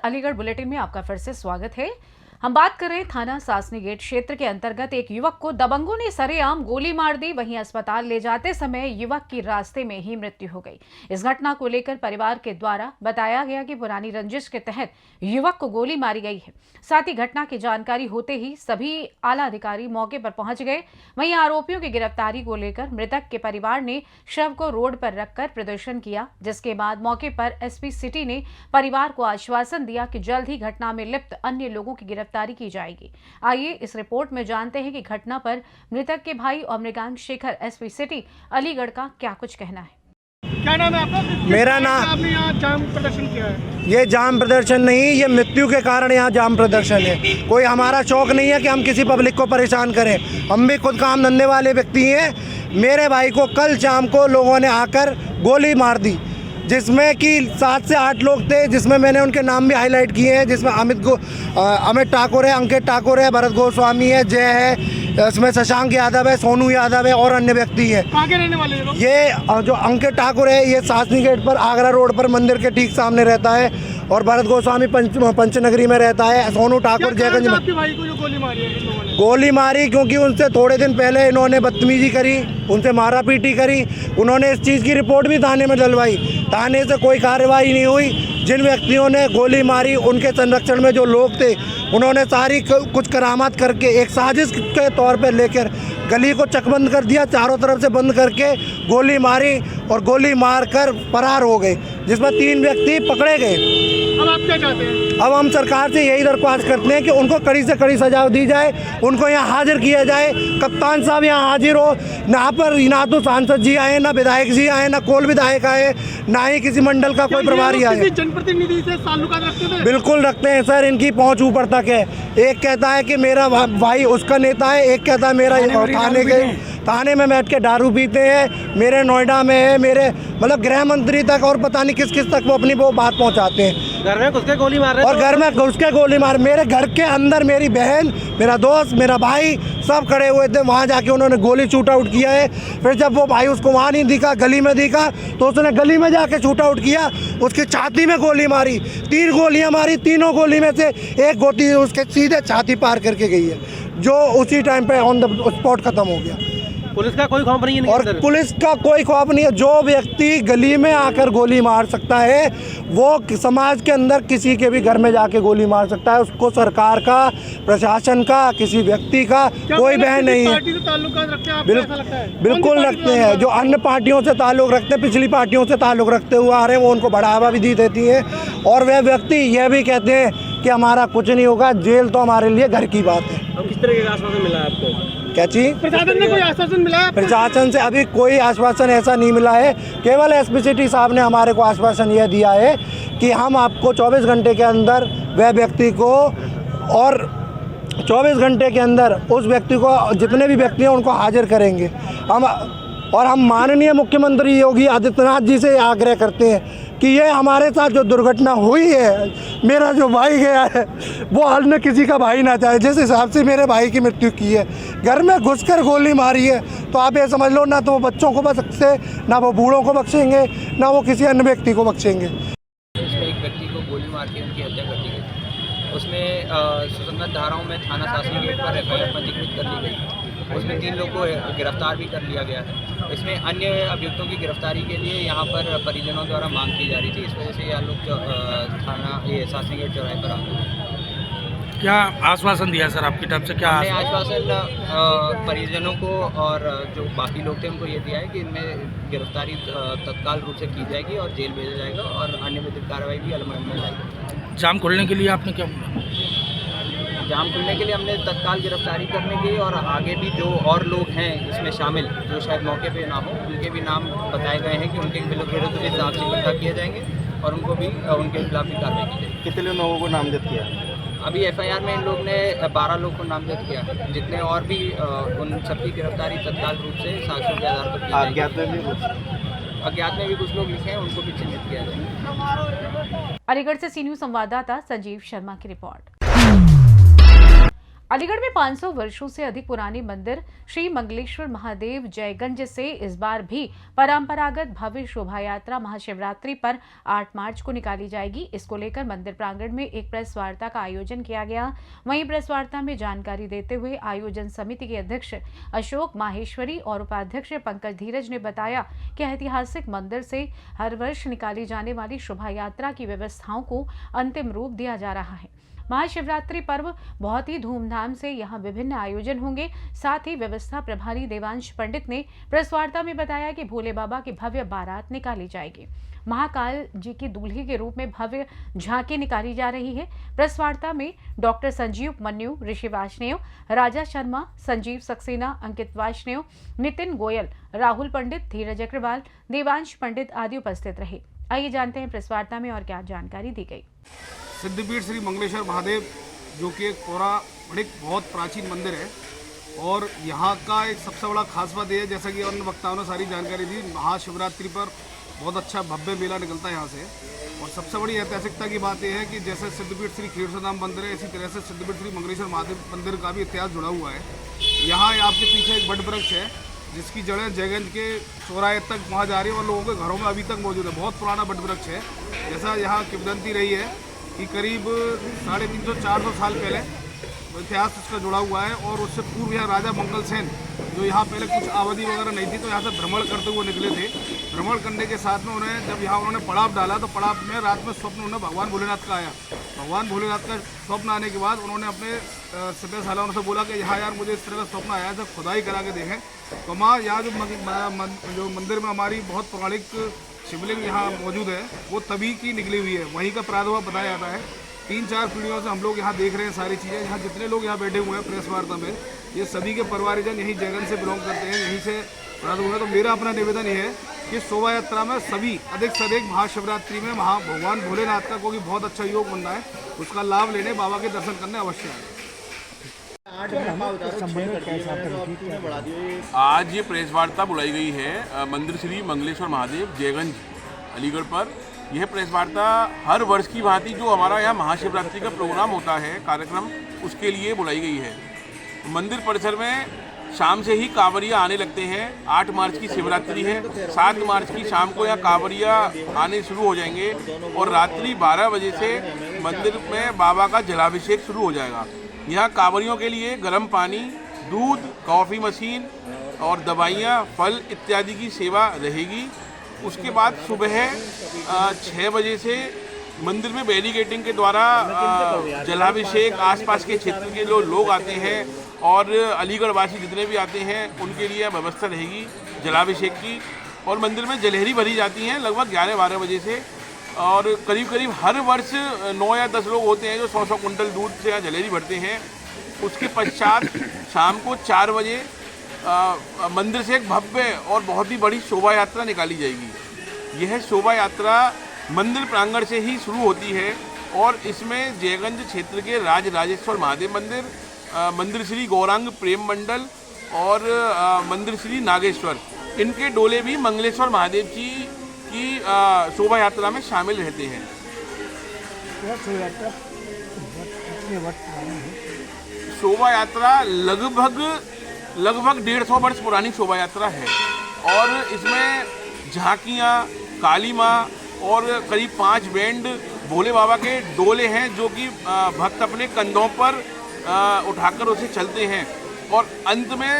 Aligarh bulletin में आपका फिर से स्वागत है। हम बात कर रहे हैं थाना सासनी गेट क्षेत्र के अंतर्गत एक युवक को दबंगों ने सरेआम गोली मार दी। वहीं अस्पताल ले जाते समय युवक की रास्ते में ही मृत्यु हो गई। इस घटना को लेकर परिवार के द्वारा बताया गया कि पुरानी रंजिश के तहत युवक को गोली मारी गई है। साथ ही घटना की जानकारी होते ही सभी आला अधिकारी मौके पर पहुंच गए। वहीं आरोपियों की गिरफ्तारी को लेकर मृतक के परिवार ने शव को रोड पर रखकर प्रदर्शन किया, जिसके बाद मौके पर एसपी सिटी ने परिवार को आश्वासन दिया कि जल्द ही घटना में लिप्त अन्य लोगों की गिरफ्तारी की जाएगी। आइए इस रिपोर्ट में जानते हैं कि घटना पर मृतक के भाई और मृगांक शेखर एसपी सिटी अलीगढ़ का क्या कुछ कहना है। क्या नाम है आपका? मेरा नाम, आपने यहाँ जाम प्रदर्शन किया है? ये जाम प्रदर्शन नहीं, ये मृत्यु के कारण यहाँ जाम प्रदर्शन है। कोई हमारा शौक नहीं है कि हम किसी पब्लिक को परेशान करें। हम भी खुद काम धंधे वाले व्यक्ति हैं। मेरे भाई को कल शाम को लोगों ने आकर गोली मार दी, जिसमें कि 7 से 8 लोग थे, जिसमें मैंने उनके नाम भी हाईलाइट किए हैं। जिसमें अमित ठाकुर है, अंकित ठाकुर है, भरत गोस्वामी है, जय है, इसमें शशांक यादव है, सोनू यादव है और अन्य व्यक्ति हैं। कहाँ के रहने वाले लोग? ये जो अंकित ठाकुर है ये सासनी गेट पर आगरा रोड पर मंदिर के ठीक सामने रहता है और भरत गोस्वामी पंचनगरी में रहता है। सोनू ठाकुर जयगंज में। आपके भाई को जो गोली मारी है इन लोगों ने? गोली मारी क्योंकि उनसे थोड़े दिन पहले इन्होंने बदतमीजी करी, उनसे मारा पीटी करी। उन्होंने इस चीज़ की रिपोर्ट भी थाने में डलवाई, थाने से कोई कार्रवाई नहीं हुई। जिन व्यक्तियों ने गोली मारी उनके संरक्षण में जो लोग थे उन्होंने सारी कुछ करामात करके एक साजिश के तौर पर लेकर गली को चकबंद कर दिया, चारों तरफ से बंद करके गोली मारी और गोली मारकर फरार हो गए, जिसमें 3 व्यक्ति पकड़े गए। अब आप क्या चाहते हैं? अब हम सरकार से यही दरख्वास्त करते हैं कि उनको कड़ी से कड़ी सजा दी जाए, उनको यहाँ हाजिर किया जाए। कप्तान साहब यहाँ हाजिर हो। यहाँ पर ना तो सांसद जी आए, ना विधायक जी आए, ना कोल विधायक आए, ना ही किसी मंडल का कोई प्रभारी आए। जनप्रतिनिधि से ताल्लुकात रखते थे? बिल्कुल रखते हैं सर, इनकी पहुँच ऊपर तक है। एक कहता है कि मेरा भाई उसका नेता है, एक कहता है मेरा थाने में बैठ के दारू पीते हैं, मेरे नोएडा में है, मेरे मतलब गृह मंत्री तक और पता नहीं किस किस तक वो अपनी वो बात पहुंचाते हैं। घर में घुस के गोली मार रहे हैं और घर में घुस के गोली मार। मेरे घर के अंदर मेरी बहन, मेरा दोस्त, मेरा भाई सब खड़े हुए थे। वहाँ जाके उन्होंने गोली शूट आउट किया है। फिर जब वो भाई उसको वहाँ नहीं दिखा, गली में दिखा, तो उसने गली में जाके शूट आउट किया, उसकी छाती में गोली मारी। 3 गोलियाँ मारी, तीनों गोली में से एक गोली उसके सीधे छाती पार करके गई है, जो उसी टाइम पे ऑन द स्पॉट खत्म हो गया। पुलिस का कोई खौफ नहीं है? और पुलिस का कोई खौफ नहीं है। जो व्यक्ति गली में आकर गोली मार सकता है वो समाज के अंदर किसी के भी घर में जाके गोली मार सकता है। उसको सरकार का, प्रशासन का, किसी व्यक्ति का कोई बहन नहीं है। बिल्कुल रखते हैं। जो अन्य पार्टियों से ताल्लुक़ रखते हैं, पिछली पार्टियों से ताल्लुक़ रखते हुए आ रहे हैं, वो उनको बढ़ावा भी दी देती है। और वह व्यक्ति यह भी कहते हैं कि हमारा कुछ नहीं होगा, जेल तो हमारे लिए घर की बात है। अब किस तरह का आश्वासन मिला आपको? क्या चीज़? प्रशासन ने कोई आश्वासन मिला? प्रशासन से अभी कोई आश्वासन ऐसा नहीं मिला है। केवल एसपी सिटी साहब ने हमारे को आश्वासन यह दिया है कि हम आपको 24 घंटे के अंदर वह व्यक्ति को, और 24 घंटे के अंदर उस व्यक्ति को, जितने भी व्यक्ति हैं उनको हाजिर करेंगे हम माननीय मुख्यमंत्री योगी आदित्यनाथ जी से आग्रह करते हैं कि ये हमारे साथ जो दुर्घटना हुई है, मेरा जो भाई गया है, वो अन्य किसी का भाई ना चाहे। जिस हिसाब से मेरे भाई की मृत्यु की है, घर में घुसकर गोली मारी है, तो आप ये समझ लो ना तो वो बच्चों को बख्शे, ना वो बूढ़ों को बख्शेंगे, ना वो किसी अन्य व्यक्ति को बख्शेंगे। उसमें एक व्यक्ति को गोली मार के उनकी हत्या कर दी गई। उसमें सुसंगत धाराओं में थाना सासनी गेट पर एफआईआर पंजीकृत कर ली गई। उसमें 3 लोगों को गिरफ्तार भी कर लिया गया है। इसमें अन्य अभियुक्तों की गिरफ्तारी के लिए यहाँ पर परिजनों द्वारा मांग की जा रही थी। इस वजह से यह लोग थाना सासनी गेट चौराहे पर आ गए। क्या आश्वासन दिया सर आपकी तरफ से? क्या हमने आश्वासन परिजनों को और जो बाकी लोग थे उनको ये दिया है कि इनमें गिरफ्तारी तत्काल रूप से की जाएगी और जेल भेजा जाएगा और अन्य विधिक कार्रवाई भी अमल में जाएगी। जाम खोलने के लिए आपने क्या बोला? जाम खुलने के लिए हमने तत्काल गिरफ्तारी करने की और आगे भी जो और लोग हैं इसमें शामिल, जो शायद मौके पे ना हो, उनके भी नाम बताए गए हैं कि उनके विरुद्ध भी साक्ष्य इकट्ठा किए जाएंगे और उनको भी उनके खिलाफ भी कार्रवाई की जाएगी। कितने लोगों को नामजद किया? अभी एफआईआर में इन लोग ने 12 लोग को नामजद किया। जितने और भी उन सबकी गिरफ्तारी तत्काल रूप से साक्ष्यों के आधार पर की जाएगी। अज्ञात में भी कुछ लोग लिखे हैं, उनको भी चिन्हित किया जाएगा। अलीगढ़ से सी न्यूज़ संवाददाता संजीव शर्मा की रिपोर्ट। अलीगढ़ में 500 वर्षों से अधिक पुरानी मंदिर श्री मंगलेश्वर महादेव जयगंज से इस बार भी परंपरागत भव्य शोभा यात्रा महाशिवरात्रि पर 8 मार्च को निकाली जाएगी। इसको लेकर मंदिर प्रांगण में एक प्रेस वार्ता का आयोजन किया गया। वहीं प्रेस वार्ता में जानकारी देते हुए आयोजन समिति के अध्यक्ष अशोक माहेश्वरी और उपाध्यक्ष पंकज धीरज ने बताया कि ऐतिहासिक मंदिर से हर वर्ष निकाली जाने वाली शोभा यात्रा की व्यवस्थाओं को अंतिम रूप दिया जा रहा है। महाशिवरात्रि पर्व बहुत ही धूमधाम से यहाँ विभिन्न आयोजन होंगे। साथ ही व्यवस्था प्रभारी देवांश पंडित ने प्रेस वार्ता में बताया कि भोले बाबा की भव्य बारात निकाली जाएगी। महाकाल जी की दूल्हे के रूप में भव्य झांकी निकाली जा रही है। प्रेस वार्ता में डॉक्टर संजीव मन्यू, ऋषि वाष्णेय, राजा शर्मा, संजीव सक्सेना, अंकित वाष्णेय, नितिन गोयल, राहुल पंडित, धीरज अग्रवाल, देवांश पंडित आदि उपस्थित रहे। आइए जानते हैं प्रेस वार्ता में और क्या जानकारी दी गई। सिद्धपीठ श्री मंगलेश्वर महादेव जो कि एक पौराणिक बहुत प्राचीन मंदिर है और यहाँ का एक सबसे बड़ा खास बात यह है, जैसा कि अन्य वक्ताओं ने सारी जानकारी दी, महाशिवरात्रि पर बहुत अच्छा भव्य मेला निकलता है यहाँ से। और सबसे बड़ी ऐतिहासिकता की बात यह है कि जैसे सिद्धपीठ श्री खीरसोदाम मंदिर है, इसी तरह से सिद्धपीठ श्री मंगलेश्वर महादेव मंदिर का भी इतिहास जुड़ा हुआ है। यहाँ आपके पीछे एक बट वृक्ष है जिसकी जड़ें जयगंज के चौराहे तक वहाँ जा रही है और लोगों के घरों में अभी तक मौजूद है। बहुत पुराना बट वृक्ष है। जैसा यहाँ किंवदंती रही है कि करीब 350-400 साल पहले इतिहास इसका जुड़ा हुआ है और उससे पूर्व यहाँ राजा मंगल सेन जो यहाँ पहले कुछ आबादी वगैरह नहीं थी तो यहाँ से भ्रमण करते हुए निकले थे। भ्रमण करने के साथ में उन्हें जब यहाँ उन्होंने पड़ाव डाला तो पड़ाव में रात में स्वप्न उन्हें भगवान भोलेनाथ का आया। भगवान भोलेनाथ का स्वप्न आने के बाद उन्होंने अपने सिपह सालारों से बोला कि यहाँ यार मुझे इस तरह का स्वप्न आया है, जब खुदाई करा के देखें तो माँ यहाँ जो मंदिर में हमारी बहुत पौराणिक शिवलिंग यहाँ मौजूद है वो तभी की निकली हुई है, वहीं का प्रादुर्भाव बताया जाता है। 3-4 पीढ़ियों से हम लोग यहाँ देख रहे हैं सारी चीज़ें। यहाँ जितने लोग यहाँ बैठे हुए हैं प्रेस वार्ता में, ये सभी के परिवारजन यहीं जयगंज से बिलोंग करते हैं, यहीं से प्रादुर्भाव है। तो मेरा अपना निवेदन ये है कि शोभा यात्रा में सभी अधिक से अधिक महाशिवरात्रि में भगवान भोलेनाथ का कोई बहुत अच्छा योग बन रहा है, उसका लाभ लेने बाबा के दर्शन करने अवश्य आए। आज ये प्रेस वार्ता बुलाई गई है मंदिर श्री मंगलेश्वर महादेव जयगंज अलीगढ़ पर। यह प्रेस वार्ता हर वर्ष की भांति जो हमारा यहाँ महाशिवरात्रि का प्रोग्राम होता है कार्यक्रम, उसके लिए बुलाई गई है। मंदिर परिसर में शाम से ही कांवरिया आने लगते हैं। 8 मार्च की शिवरात्रि है, 7 मार्च की शाम को यहाँ कांवरिया आने शुरू हो जाएंगे और रात्रि 12 बजे से मंदिर में बाबा का जलाभिषेक शुरू हो जाएगा। यहाँ कांवरियों के लिए गर्म पानी, दूध, कॉफ़ी मशीन और दवाइयाँ, फल इत्यादि की सेवा रहेगी। उसके बाद सुबह 6 बजे से मंदिर में बैरिकेडिंग के द्वारा जलाभिषेक, आसपास के क्षेत्र के जो लोग आते हैं और अलीगढ़ वासी जितने भी आते हैं उनके लिए व्यवस्था रहेगी जलाभिषेक की। और मंदिर में जलेहरी भरी जाती हैं लगभग 11-12 बजे से और करीब करीब हर वर्ष 9 या 10 लोग होते हैं जो 100-100 कुंटल दूध से यहाँ जलेहरी भरते हैं। उसके पश्चात शाम को 4 बजे मंदिर से एक भव्य और बहुत ही बड़ी शोभा यात्रा निकाली जाएगी। यह शोभा यात्रा मंदिर प्रांगण से ही शुरू होती है और इसमें जयगंज क्षेत्र के राजराजेश्वर महादेव मंदिर, मंदिर श्री गौरांग प्रेम मंडल और मंदिर श्री नागेश्वर, इनके डोले भी मंगलेश्वर महादेव जी की शोभा यात्रा में शामिल रहते हैं। शोभा यात्रा लगभग 150 वर्ष पुरानी शोभा यात्रा है और इसमें झांकियाँ, काली माँ और करीब 5 बैंड भोले बाबा के डोले हैं जो कि भक्त अपने कंधों पर उठाकर उसे चलते हैं। और अंत में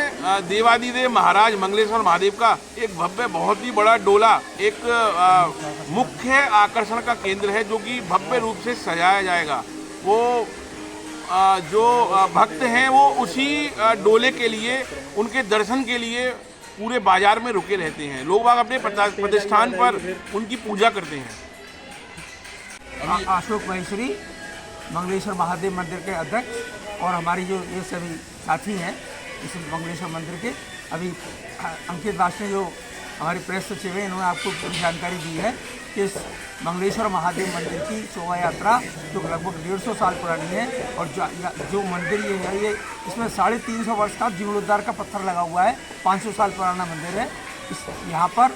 देवादिदेव महाराज मंगलेश्वर महादेव का एक भव्य बहुत ही बड़ा डोला एक मुख्य आकर्षण का केंद्र है जो कि भव्य रूप से सजाया जाएगा। वो जो भक्त हैं वो उसी डोले के लिए, उनके दर्शन के लिए पूरे बाजार में रुके रहते हैं। लोग बाग अपने प्रतिष्ठान पर उनकी पूजा करते हैं। अशोक महेश्वरी, मंगलेश्वर महादेव मंदिर के अध्यक्ष और हमारी जो ये सभी साथी हैं इस मंगलेश्वर मंदिर के, अभी अंकित दास ने जो हमारी प्रेस सचिव है इन्होंने आपको पूरी जानकारी दी है कि इस मंगलेश्वर महादेव मंदिर की शोभा यात्रा जो लगभग 150 साल पुरानी है और जो मंदिर ये है ये इसमें 350 वर्ष का जीर्णोद्धार का पत्थर लगा हुआ है। 500 साल पुराना मंदिर है। यहाँ पर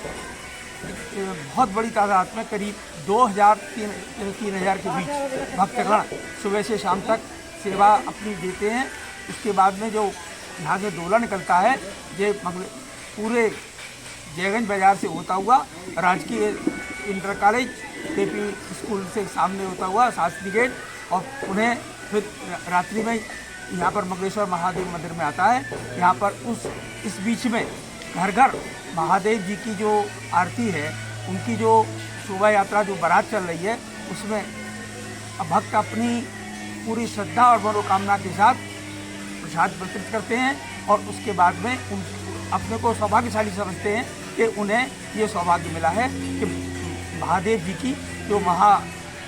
बहुत बड़ी तादाद में करीब 2000-3000 के बीच भक्तगण सुबह से शाम तक सेवा अपनी देते हैं। उसके बाद में जो यहाँ से डोला निकलता है ये पूरे जयगंज बाजार से होता हुआ राजकीय इंटर कॉलेज केपी स्कूल से सामने होता हुआ शास्त्री गेट और उन्हें फिर रात्रि में यहाँ पर मंगलेश्वर महादेव मंदिर में आता है। यहाँ पर इस बीच में घर घर महादेव जी की जो आरती है, उनकी जो शोभा यात्रा जो बारात चल रही है, उसमें भक्त अपनी पूरी श्रद्धा और मनोकामना के साथ प्रसाद वितरित करते हैं और उसके बाद में उन अपने को सौभाग्यशाली समझते हैं कि उन्हें ये सौभाग्य मिला है कि महादेव जी की जो महा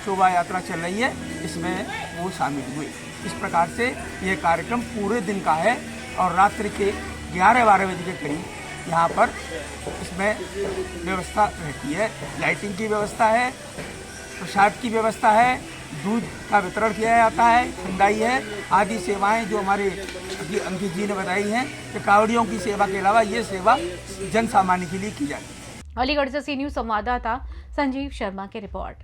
शोभा यात्रा चल रही है इसमें वो शामिल हुए। इस प्रकार से ये कार्यक्रम पूरे दिन का है और रात्रि के 11-12 बजे के करीब यहाँ पर इसमें व्यवस्था रहती है। लाइटिंग की व्यवस्था है, प्रसाद की व्यवस्था है, दूध का वितरण किया जाता है, ठंडाई है, आदि सेवाएं जो हमारे अभी अंकित जी ने बताई हैं कि कावड़ियों की सेवा के अलावा ये सेवा जन सामान्य के लिए की जाती है। अलीगढ़ से सी न्यूज़ संवाददाता संजीव शर्मा की रिपोर्ट।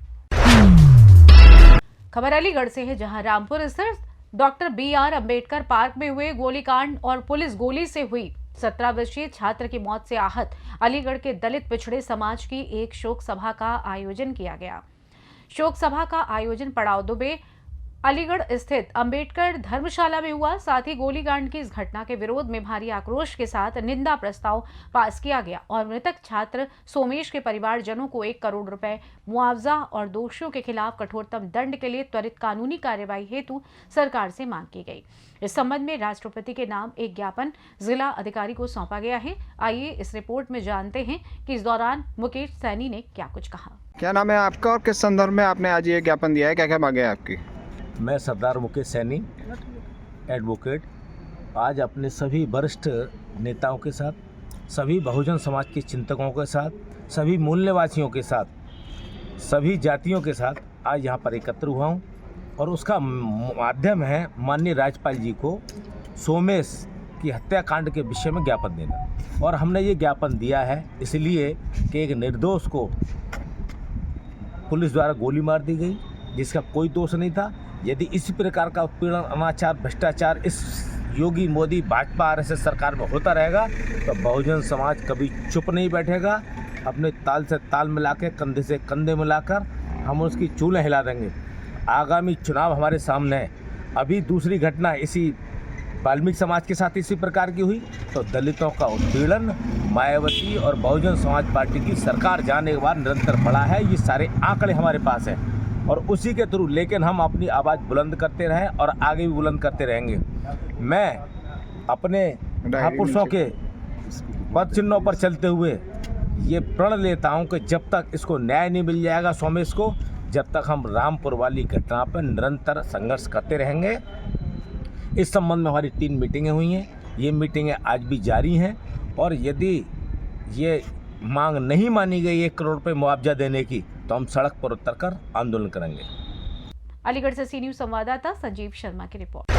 खबर अलीगढ़ से है, जहां रामपुर स्थित डॉक्टर BR अम्बेडकर पार्क में हुए गोलीकांड और पुलिस गोली से हुई 17 वर्षीय छात्र की मौत से आहत अलीगढ़ के दलित पिछड़े समाज की एक शोक सभा का आयोजन किया गया। शोक सभा का आयोजन पड़ाव दुबे अलीगढ़ स्थित अंबेडकर धर्मशाला में हुआ। साथ ही गोलीकांड की इस घटना के विरोध में भारी आक्रोश के साथ निंदा प्रस्ताव पास किया गया और मृतक छात्र सोमेश के परिवारजनों को 1 करोड़ रुपए मुआवजा और दोषियों के खिलाफ कठोरतम दंड के लिए त्वरित कानूनी कार्यवाही हेतु सरकार से मांग की गई। इस संबंध में राष्ट्रपति के नाम एक ज्ञापन जिला अधिकारी को सौंपा गया है। आइए इस रिपोर्ट में जानते हैं कि इस दौरान मुकेश सैनी ने क्या कुछ कहा। क्या नाम है आपका और किस संदर्भ में आपने आज ये ज्ञापन दिया है, क्या क्या मांगे है आपकी? मैं सरदार मुकेश सैनी एडवोकेट आज अपने सभी वरिष्ठ नेताओं के साथ, सभी बहुजन समाज के चिंतकों के साथ, सभी मूल्यवासियों के साथ, सभी जातियों के साथ आज यहाँ पर एकत्र हुआ हूँ और उसका माध्यम है माननीय राज्यपाल जी को सोमेश की हत्याकांड के विषय में ज्ञापन देना। और हमने ये ज्ञापन दिया है इसलिए कि एक निर्दोष को पुलिस द्वारा गोली मार दी गई जिसका कोई दोष नहीं था। यदि इसी प्रकार का उत्पीड़न, अनाचार, भ्रष्टाचार इस योगी मोदी भाजपा RSS सरकार में होता रहेगा तो बहुजन समाज कभी चुप नहीं बैठेगा। अपने ताल से ताल मिला के, कंधे से कंधे मिलाकर हम उसकी चूल्हे हिला देंगे। आगामी चुनाव हमारे सामने है। अभी दूसरी घटना इसी वाल्मीकि समाज के साथ इसी प्रकार की हुई तो दलितों का उत्पीड़न मायावती और बहुजन समाज पार्टी की सरकार जाने के बाद निरंतर बढ़ा है। ये सारे आंकड़े हमारे पास हैं और उसी के थ्रू लेकिन हम अपनी आवाज़ बुलंद करते रहें और आगे भी बुलंद करते रहेंगे। मैं अपने महापुरुषों के पद चिन्हों पर चलते हुए ये प्रण लेता हूं कि जब तक इसको न्याय नहीं मिल जाएगा सोमेश को, जब तक हम रामपुर वाली घटना पर निरंतर संघर्ष करते रहेंगे। इस संबंध में हमारी 3 मीटिंगें हुई हैं। ये मीटिंगें आज भी जारी हैं और यदि ये मांग नहीं मानी गई 1 करोड़ रुपये मुआवजा देने की तो हम सड़क पर उतरकर आंदोलन करेंगे। अलीगढ़ से सी न्यूज़ संवाददाता संजीव शर्मा की रिपोर्ट।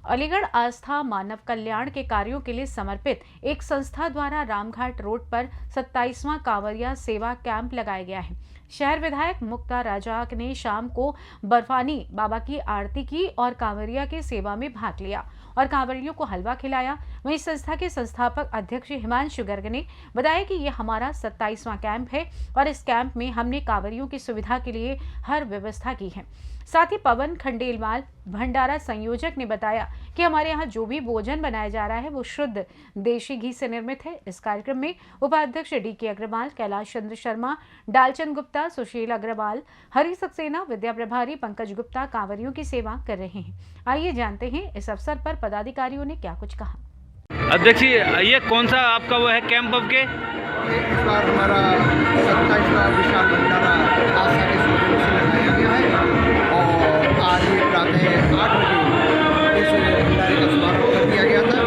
अलीगढ़ आस्था मानव कल्याण के कार्यों के लिए समर्पित एक संस्था द्वारा रामघाट रोड पर 27वां कांवरिया सेवा कैंप लगाया गया है। शहर विधायक मुक्ता राजा ने शाम को बर्फानी बाबा की आरती की और कांवरिया की सेवा में भाग लिया और कांवरियों को हलवा खिलाया। वहीं संस्था के संस्थापक अध्यक्ष हिमांशु गर्ग ने बताया कि यह हमारा 27वां कैंप है और इस कैंप में हमने कांवरियों की सुविधा के लिए हर व्यवस्था की है। साथ ही पवन खंडेलवाल भंडारा संयोजक ने बताया कि हमारे यहाँ जो भी भोजन बनाया जा रहा है वो शुद्ध देशी घी से निर्मित है। इस कार्यक्रम में उपाध्यक्ष DK अग्रवाल, कैलाश चंद्र शर्मा, डालचंद गुप्ता, सुशील अग्रवाल, हरि सक्सेना, विद्या प्रभारी पंकज गुप्ता कांवरियों की सेवा कर रहे हैं। आइए जानते हैं इस अवसर पर पदाधिकारियों ने क्या कुछ कहा। अध्यक्ष जी, ये कौन सा आपका वो है कैंप अब के? इस बार हमारा 27वां विशाल भंडारा आस्था के सहयोग से लगाया गया है और आज ये प्रातः 8 बजे इस भंडारे का समापन कर दिया गया था।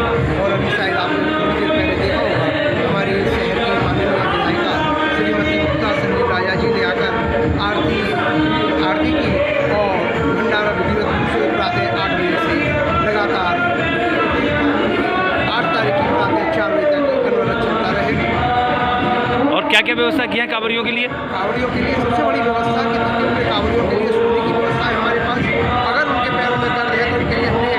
और अभी शायद आपने थोड़ी देर पहले देखा होगा हमारी शहर की माननीय विधायिका श्रीमती मुक्ता संजीव राजा जी ने आकर आरती की और भंडारा विधिवत रूप से प्रातः 8 बजे से लगातार 8 तारीख की प्रातः 4 बजे तक अनवरत चलता रहेगा। और क्या क्या व्यवस्था की है कांवरियों के लिए? कांवरियों के लिए सबसे बड़ी व्यवस्था कि कांवरियों के लिए सोने की व्यवस्था है हमारे पास। अगर उनके पैरों में दर्द है तो उनके लिए हमने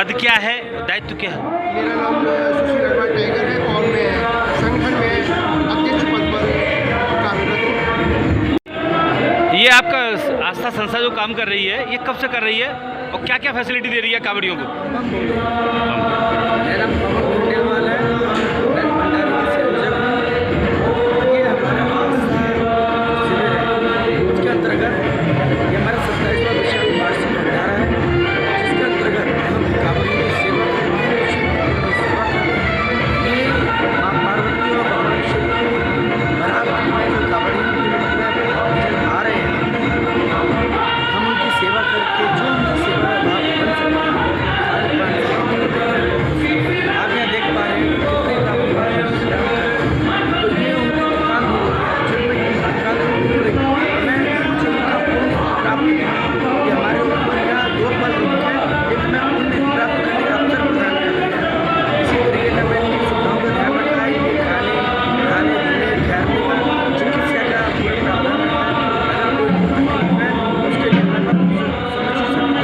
पद क्या है, दायित्व क्या है? मेरा नाम सुशील अग्रवाल टाइगर है और मैं संगठन में अध्यक्ष पद पर कार्यरत हूँ। ये आपका आस्था संस्था जो काम कर रही है, ये कब से कर रही है और क्या क्या फैसिलिटी दे रही है कांवड़ियों को? मेरा पवन खंडेलवाल है, मैं भंडारे के संयोजक हूँ। ये हमारा आस्था शिविर है, उसके अंतर्गत ये हमारा 27वां विशाल वार्षिक भंडारा है, जिसके अंतर्गत हम कांवड़ियों की सेवा करते हैं। ये माँ पार्वती और भगवान शिव की बराबरी में जो कांवड़ियों की में आ रहे हैं, हम उनकी सेवा करके जो उनकी सेवा भाव बन सकते हैं। आप यहाँ देख पा रहे हैं कितने तो ये उनकी दुकान हो रही है, दुकान हो रही है। मैं मुझे उनका पुण्य प्राप्त कि हमारे ऊपर यहाँ 2 पल रुक है, एक मैं पुण्य प्राप्त करने का अवसर प्रदान कर रहे हैं। इसी तरीके से मैं इनकी सुविधाओं का ध्यान रखा है, खाने पीने ठहरने का चिकित्सा का पूरा प्रावधान रखा है। अगर कोई बीमारी है उसके लिए समझ सकता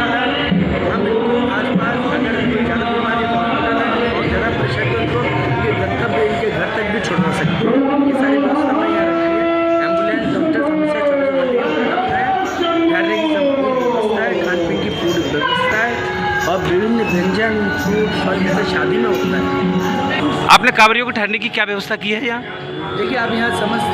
है। हम इनको आसपास अगर कोई ज़्यादा बीमारी हॉस्पिटल है और ज़्यादा प्रेशर है तो ये गंतव्य इनके घर तक भी छोड़वा सकते हैं। ये सारी व्यवस्था मैं यहाँ रखी है। एम्बुलेंस डॉक्टर हमेशा 24 घंटे उपलब्ध है। ठहरने की संपूर्ण व्यवस्था है, खान पीन की पूरी व्यवस्था है और विभिन्न व्यंजन फूड और जैसे शादी में होता है। आपने कांवड़ियों को ठहरने की क्या व्यवस्था की है यहाँ? देखिए आप यहाँ समस्त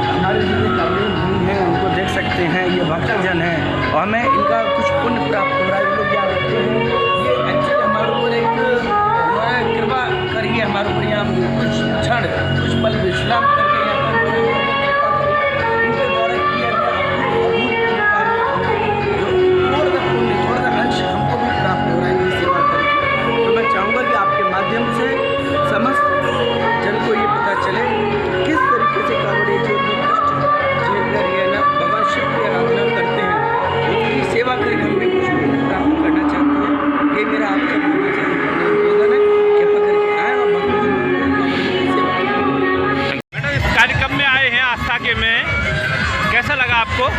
हमारे जितने कांवड़ियों भीड़ हैं उनको देख सकते हैं। ये भक्तजन हैं और हमें इनका कुछ पुण्य प्राप्त हो रहा है। ये लोग यहाँ रहते हैं, ये एक्चुअली हमारे ऊपर एक कृपा करिए, हमारे ऊपर यहाँ कुछ क्षण कुछ पल विश्राम करके यहाँ पर इनके द्वारा किया गया जो थोड़ा सा अंश हमको भी प्राप्त हो रहा है इनकी सेवा करके। तो मैं चाहूँगा कि आपके माध्यम से समस्त जन को ये पता चले किस तरीके से कांवड़िए जो कष्ट झेल कर ये ना भगवान शिव की आराधना करते हैं, उनकी सेवा करके हम भी कुछ पुण्य प्राप्त करना चाहते हैं। ये मेरा आपका निवेदन है, कृपा करके आए और भगवान की सेवा करें। मैडम, इस कार्यक्रम में आए हैं आस्था के में, कैसा लगा आपको?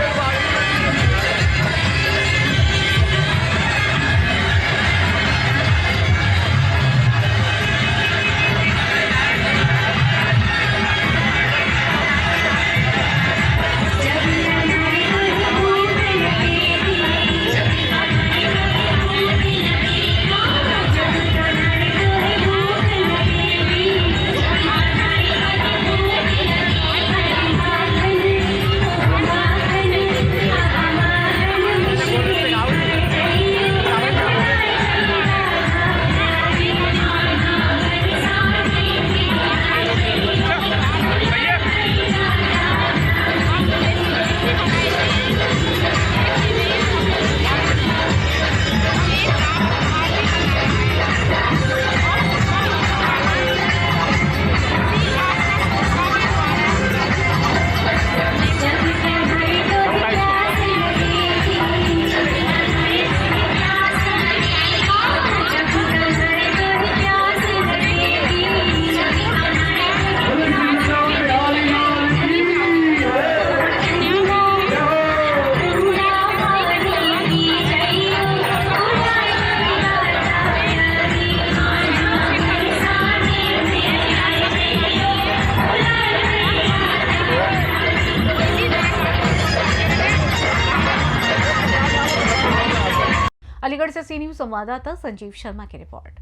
अलीगढ़ से सी न्यूज संवाददाता संजीव शर्मा की रिपोर्ट।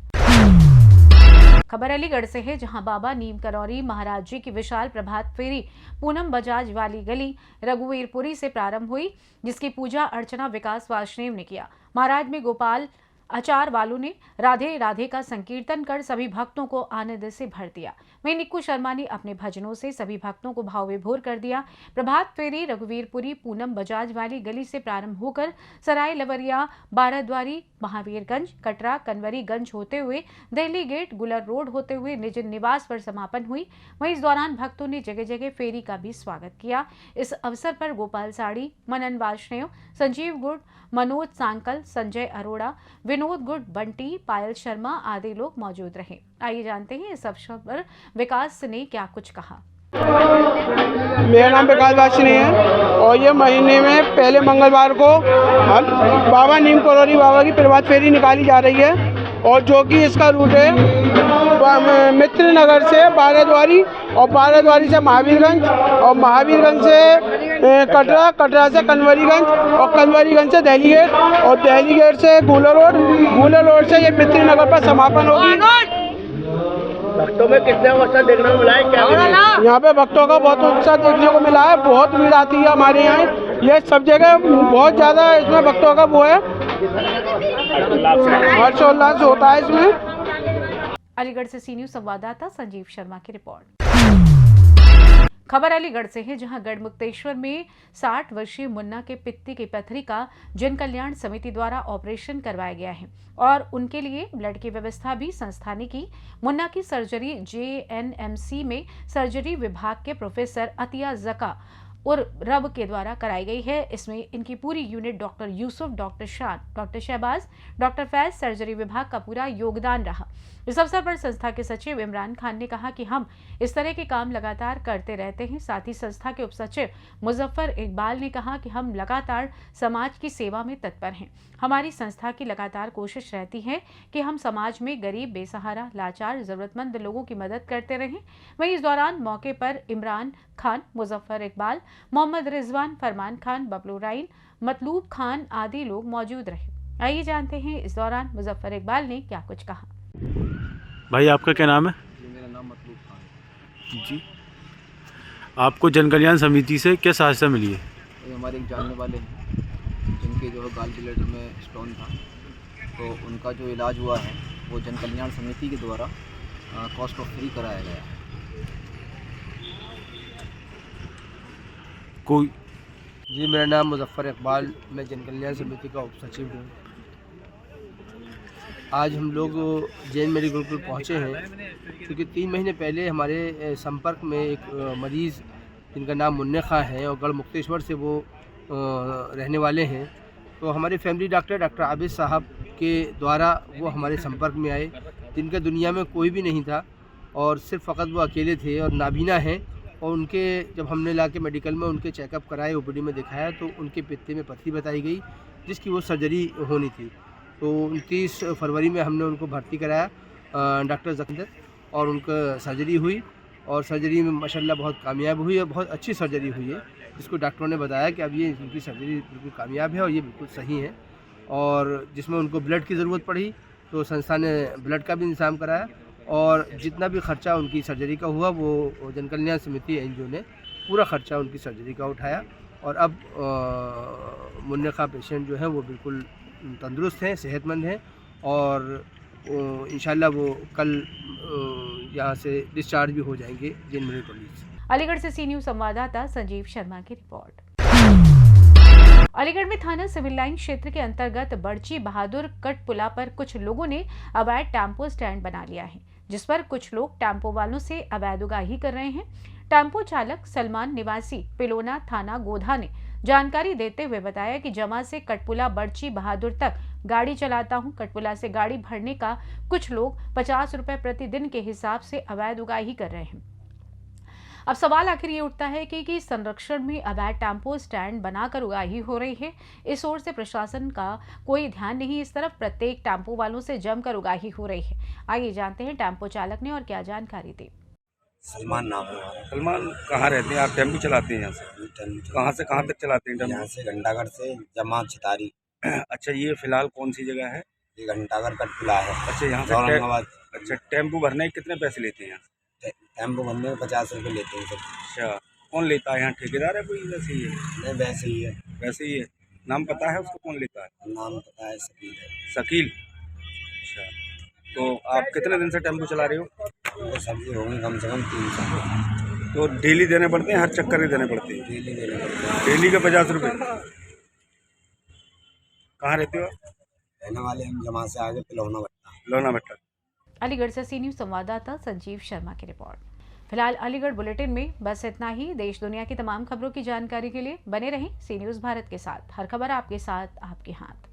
खबर अलीगढ़ से है, जहां बाबा नीम करौरी महाराज जी की विशाल प्रभात फेरी पूनम बजाज वाली गली रघुवीरपुरी से प्रारंभ हुई, जिसकी पूजा अर्चना विकास वार्ष्णेय ने किया। महाराज में गोपाल आचार वालों ने राधे राधे का संकीर्तन कर सभी भक्तों को आनंद से भर दिया। वहीं निक्कू शर्मा ने अपने भजनों से सभी भक्तों को भाव विभोर कर दिया। प्रभात फेरी रघुवीरपुरी पूनम बजाज वाली गली से प्रारंभ होकर सराय लवरिया, बाराद्वारी, महावीरगंज, कटरा, कनवरीगंज होते हुए दिल्ली गेट, गुलर रोड होते हुए निज निवास पर समापन हुई। वहीं इस दौरान भक्तों ने जगह जगह फेरी का भी स्वागत किया। इस अवसर पर गोपाल साड़ी, मनन वार्ष्णेय, संजीव गुड़, मनोज सांकल, संजय अरोड़ा, विनोद गुड़, बंटी, पायल शर्मा आदि लोग मौजूद रहे। आइए जानते हैं इस अवसर पर विकास ने क्या कुछ कहा। मेरा नाम विकास वासनी है और ये महीने में पहले मंगलवार को बाबा नीम करोली बाबा की प्रभात फेरी निकाली जा रही है और जो कि इसका रूट है मित्र नगर से बाराद्वारी और बाराद्वारी से महावीरगंज और महावीरगंज से कटरा, कटरा से कन्वरीगंज और कन्वरीगंज से दिल्ली गेट और दिल्ली गेट से गूलर रोड से ये मित्र नगर पर समापन होगी। भक्तों में कितने उत्साह देखने को मिला है? क्या यहाँ पे भक्तों का बहुत उत्साह देखने को मिला है, बहुत भीड़ आती है हमारे यहाँ। ये सब जगह बहुत ज़्यादा इसमें भक्तों का वो है, हर्षोल्लास होता है इसमें। अलीगढ़ से सी न्यूज़ संवाददाता संजीव शर्मा की रिपोर्ट। खबर अलीगढ़ से है, जहां गढ़मुक्तेश्वर में 60 वर्षीय मुन्ना के पित्ती की पथरी का जन कल्याण समिति द्वारा ऑपरेशन करवाया गया है और उनके लिए ब्लड की व्यवस्था भी संस्था ने की। मुन्ना की सर्जरी JNMC में सर्जरी विभाग के प्रोफेसर अतिया जका और रब के द्वारा कराई गई है। इसमें इनकी पूरी unit doctor Yusuf, doctor Shan, doctor Shahbaz, doctor Faiz surgery विभाग का पूरा योगदान रहा। इस अवसर पर संस्था के सचिव इमरान खान ने कहा कि हम इस तरह के काम लगातार करते रहते हैं। साथ ही संस्था के उपसचिव मुजफ्फर इकबाल ने कहा कि हम लगातार समाज की सेवा में तत्पर हैं। हमारी संस्था की लगातार कोशिश रहती है कि हम समाज में गरीब, बेसहारा, लाचार, जरूरतमंद लोगों की मदद करते रहें। वहीं इस दौरान मौके पर इमरान खान, मुजफ्फर इकबाल, मोहम्मद रिजवान, फरमान खान, बबलू राइन, मतलूब खान आदि लोग मौजूद रहे। आइए जानते हैं इस दौरान मुजफ्फर इकबाल ने क्या कुछ कहा। भाई आपका क्या नाम है? मेरा नाम मतलूब खान जी। आपको जन कल्याण समिति से क्या सहायता मिली है? ये हमारे एक जानने वाले हैं जिनके जो है गाल ब्लैडर में स्टोन था, तो उनका जो इलाज हुआ है वो जन कल्याण समिति के द्वारा कॉस्ट ऑफ फ्री कराया गया है। कोई जी, मेरा नाम मुजफ्फर इकबाल, मैं जन कल्याण समिति का उप सचिव हूँ। आज हम लोग जैन मेडिकल पर पहुँचे हैं क्योंकि 3 महीने पहले हमारे संपर्क में एक मरीज़ जिनका नाम मुन्ना खां है और गढ़मुक्तेश्वर से वो रहने वाले हैं, तो हमारे फैमिली डॉक्टर आबिद साहब के द्वारा वो हमारे संपर्क में आए, जिनका दुनिया में कोई भी नहीं था और सिर्फ फ़कत वो अकेले थे और नाबीना हैं। और उनके जब हमने ला के मेडिकल में उनके चेकअप कराए, OPD में दिखाया, तो उनके पित्ते में पथरी बताई गई जिसकी वो सर्जरी होनी थी। तो 29 फरवरी में हमने उनको भर्ती कराया डॉक्टर जखंदर और उनका सर्जरी हुई और सर्जरी में माशाल्लाह बहुत कामयाब हुई है, बहुत अच्छी सर्जरी हुई है, जिसको डॉक्टरों ने बताया कि अब ये उनकी सर्जरी बिल्कुल कामयाब है और ये बिल्कुल सही है। और जिसमें उनको ब्लड की ज़रूरत पड़ी तो संस्था ने ब्लड का भी इंतज़ाम कराया और जितना भी ख़र्चा उनकी सर्जरी का हुआ वो जन कल्याण समिति NGO ने पूरा ख़र्चा उनकी सर्जरी का उठाया। और अब मुन्ना खां पेशेंट जो है वो बिल्कुल तंदुरुस्त हैं, सेहतमंद हैं और इंशाल्लाह वो कल यहाँ से डिस्चार्ज भी हो जाएंगे जैन मेडिकल कॉलेज। अलीगढ़ से सी न्यूज़ संवाददाता संजीव शर्मा की रिपोर्ट। अलीगढ़ में थाना सिविल लाइन क्षेत्र के अंतर्गत बड़ची बहादुर कटपुला पर कुछ लोगों ने अवैध टेम्पो स्टैंड बना लिया है, जिस पर कुछ लोग टेम्पो वालों से अवैध उगाही कर रहे हैं। टेम्पो चालक सलमान निवासी पिलोना थाना गोधा ने जानकारी देते हुए बताया कि जमा से कटपुला बड़ची बहादुर तक गाड़ी चलाता हूं। कटपुला से गाड़ी भरने का कुछ लोग 50 रुपए प्रतिदिन के हिसाब से अवैध उगाही कर रहे हैं। अब सवाल आखिर ये उठता है कि संरक्षण में अवैध टेम्पो स्टैंड बनाकर उगाही हो रही है, इस ओर से प्रशासन का कोई ध्यान नहीं, इस तरफ प्रत्येक टेम्पो वालों से जमकर उगाही हो रही है। आइए जानते हैं टेम्पो चालक ने और क्या जानकारी दी। सलमान नाम है। सलमान, कहाँ रहते हैं आप? टेम्पो चलाते हैं यहाँ से? कहाँ से कहाँ तक चलाते हैं टेम्पो? यहाँ से घंटाघर से जमा छितारी। अच्छा, ये फिलहाल कौन सी जगह है? ये घंटाघर कटपुला है। अच्छा, यहाँ से औरंगाबाद। अच्छा, टेम्पो भरने के कितने पैसे लेते हैं यहाँ? टेम्पो भरने में 50 रुपये लेते हैं सब। अच्छा, कौन लेता है यहाँ? ठेकेदार है कोई? वैसे ही है? नहीं, वैसे ही है। वैसे ही है। नाम पता है उसको, कौन लेता है? नाम पता है, शकील है। शकील। अच्छा, तो आप कितने दिन से टेम्पो चला रहे हो? तो सब्जी होंगे कम से कम 3 साल। तो डेली देने पड़ते हैं? हर चक्कर ही देने पड़ते हैं? डेली देने पड़ते हैं। डेली का 50 रुपये। कहाँ रहते हो? रहने वाले हम जमा से आगे पिलौना भट्टा। लोना भट्टा। अलीगढ़ से सी न्यूज़ संवाददाता संजीव शर्मा की रिपोर्ट। फिलहाल अलीगढ़ बुलेटिन में बस इतना ही। देश दुनिया की तमाम खबरों की जानकारी के लिए बने रहें सी न्यूज़ भारत के साथ। हर खबर आपके साथ, आपके हाथ।